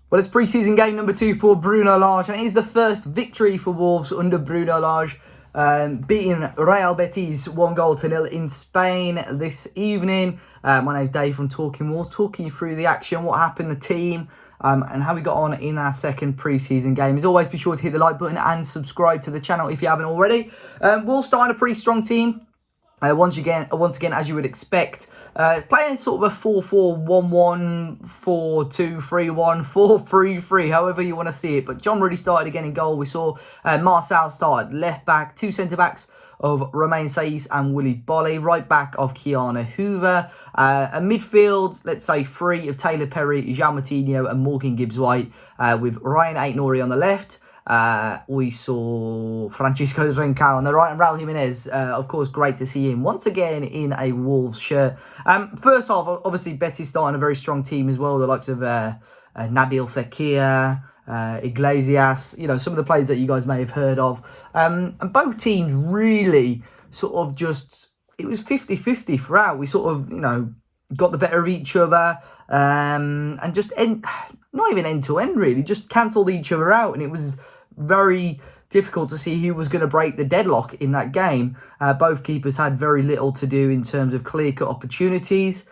Well, it's pre-season game number 2 for Bruno Lage, and it is the first victory for Wolves under Bruno Lage, beating Real Betis 1-0 in Spain this evening. My name's Dave from Talking Wolves, talking you through the action, what happened, the team, and how we got on in our second pre-season game. As always, be sure to hit the like button and subscribe to the channel if you haven't already. Wolves starting a pretty strong team. Once again, as you would expect, playing sort of a 4-4-1-1, 4-2-3-1, 4-3-3, however you want to see it. But John really started again in goal. We saw Marçal started left back, two centre backs of Romain Saiz and Willy Boly, right back of Keanu Hoover, a midfield, let's say three of Taylor Perry, João Moutinho and Morgan Gibbs-White, with Ryan Aït-Nouri on the left. We saw Francisco Trincao on the right, and Raul Jimenez, of course, great to see him once again in a Wolves shirt. First off, obviously, Betis starting a very strong team as well, the likes of Nabil Fekir, Iglesias, you know, some of the players that you guys may have heard of. And both teams really sort of just, it was 50-50 throughout. We sort of, you know, got the better of each other, and just not even end-to-end really, just cancelled each other out, and it was very difficult to see who was going to break the deadlock in that game. Both keepers had very little to do in terms of clear-cut opportunities.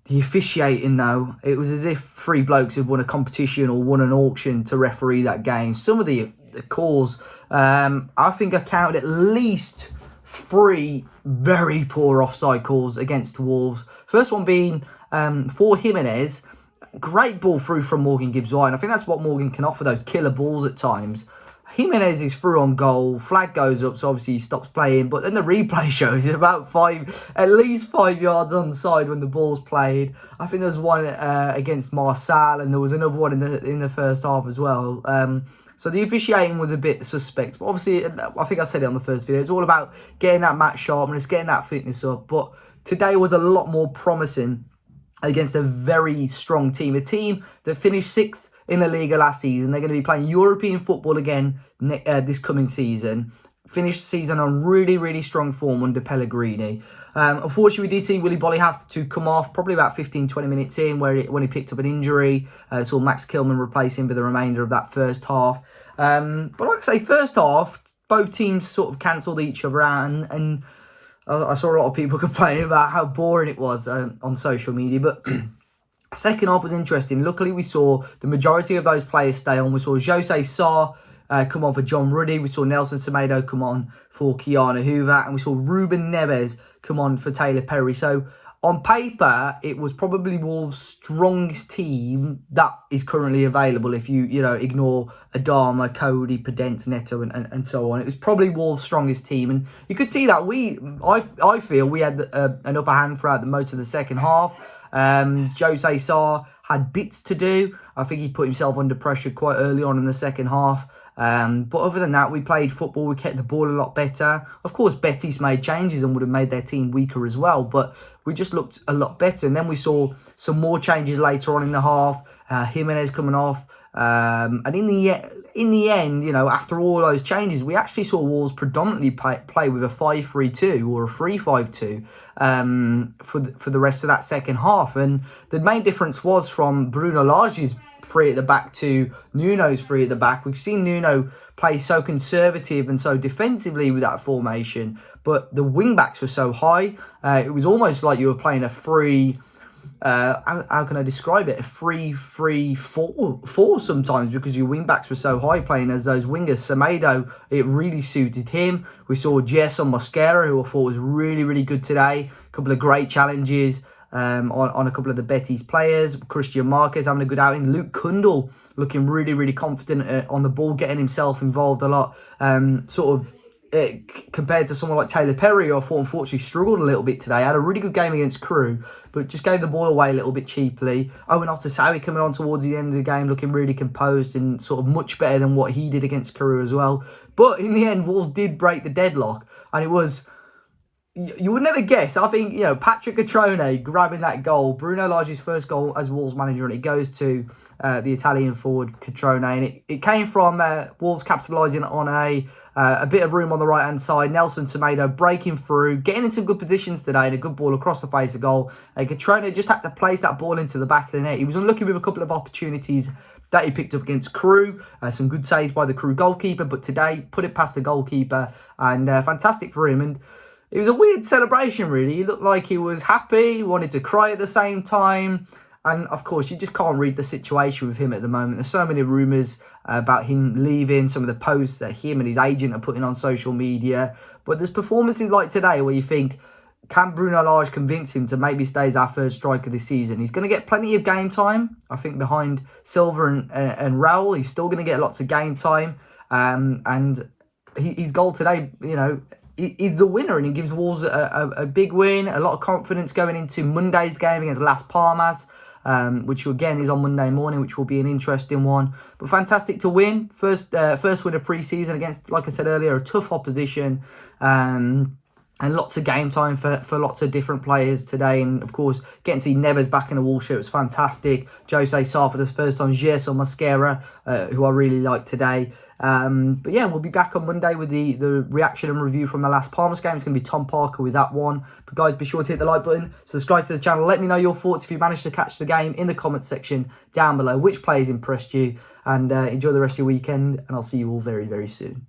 The officiating, though, it was as if three blokes had won a competition or won an auction to referee that game. Some of the calls, I think I counted at least 3 very poor offside calls against Wolves. First one being for Jimenez. Great ball through from Morgan Gibbs-White, and I think that's what Morgan can offer, those killer balls at times. Jimenez is through on goal, flag goes up, so obviously he stops playing, but then the replay shows it's about at least 5 yards onside when the ball's played. I think there was one against Marçal, and there was another one in the first half as well. So the officiating was a bit suspect, but obviously, I think I said it on the first video, it's all about getting that match sharpness, getting that fitness up, but today was a lot more promising against a very strong team. A team that finished 6th in La Liga last season. They're going to be playing European football again this coming season. Finished the season on really, really strong form under Pellegrini. Unfortunately, we did see Willy Boly have to come off probably about 15-20 minutes in when he picked up an injury. Saw Max Kilman replace him for the remainder of that first half. But like I say, first half, both teams sort of cancelled each other out, and I saw a lot of people complaining about how boring it was on social media, but second half was interesting. Luckily, we saw the majority of those players stay on. We saw Jose Sarr come on for John Ruddy. We saw Nelson Semedo come on for Keanu Hoover, and we saw Ruben Neves come on for Taylor Perry. So on paper, it was probably Wolves' strongest team that is currently available if you ignore Adama, Cody, Podence, Neto, and so on. It was probably Wolves' strongest team, and you could see that I feel we had an upper hand throughout the most of the second half. Jose Sarr had bits to do. I think he put himself under pressure quite early on in the second half. But other than that, we played football. We kept the ball a lot better. Of course, Betis made changes and would have made their team weaker as well, but we just looked a lot better. And then we saw some more changes later on in the half. Jimenez coming off. And in the end, you know, after all those changes, we actually saw Wolves predominantly play with a 5-3-2 or a 3-5-2 for the rest of that second half. And the main difference was from Bruno Lage's 3 at the back to Nuno's 3 at the back. We've seen Nuno play so conservative and so defensively with that formation, but the wing backs were so high. It was almost like you were playing a free. How can I describe it? A 3-3-4 sometimes, because your wing backs were so high playing as those wingers. Semedo, it really suited him. We saw Gerson Mosquera, who I thought was really, really good today. A couple of great challenges on a couple of the Betis players. Christian Marquez having a good outing. Luke Kundl looking really, really confident on the ball, getting himself involved a lot. Compared to someone like Taylor Perry, who I thought unfortunately struggled a little bit today. Had a really good game against Crew, but just gave the ball away a little bit cheaply. Owen Otasawi coming on towards the end of the game, looking really composed and sort of much better than what he did against Crew as well. But in the end, Wolves did break the deadlock, and it was, you would never guess. I think, Patrick Cutrone grabbing that goal, Bruno Lage's first goal as Wolves manager, and it goes to the Italian forward Cutrone, and it came from Wolves capitalising on a A bit of room on the right-hand side. Nelson Semedo breaking through, getting in some good positions today, and a good ball across the face of goal. Cutrone just had to place that ball into the back of the net. He was unlucky with a couple of opportunities that he picked up against Crew. Some good saves by the Crew goalkeeper, but today put it past the goalkeeper, and fantastic for him. And it was a weird celebration, really. He looked like he was happy, wanted to cry at the same time. And, of course, you just can't read the situation with him at the moment. There's so many rumours about him leaving, some of the posts that him and his agent are putting on social media. But there's performances like today where you think, can Bruno Lage convince him to maybe stay as our third striker this season? He's going to get plenty of game time. I think behind Silva and Raul, he's still going to get lots of game time. And his goal today, you know, is the winner, and he gives Wolves a big win, a lot of confidence going into Monday's game against Las Palmas, which again is on Monday morning, which will be an interesting one. But fantastic to win. First win of pre-season against, like I said earlier, a tough opposition. And lots of game time for lots of different players today. And, of course, getting to see Neves back in a Wolves shirt was fantastic. Jose Sarr for the first time. Gerson Mosquera, who I really liked today. But, yeah, we'll be back on Monday with the reaction and review from the Las Palmas game. It's going to be Tom Parker with that one. But, guys, be sure to hit the like button. Subscribe to the channel. Let me know your thoughts if you managed to catch the game in the comments section down below. Which players impressed you? And enjoy the rest of your weekend. And I'll see you all very, very soon.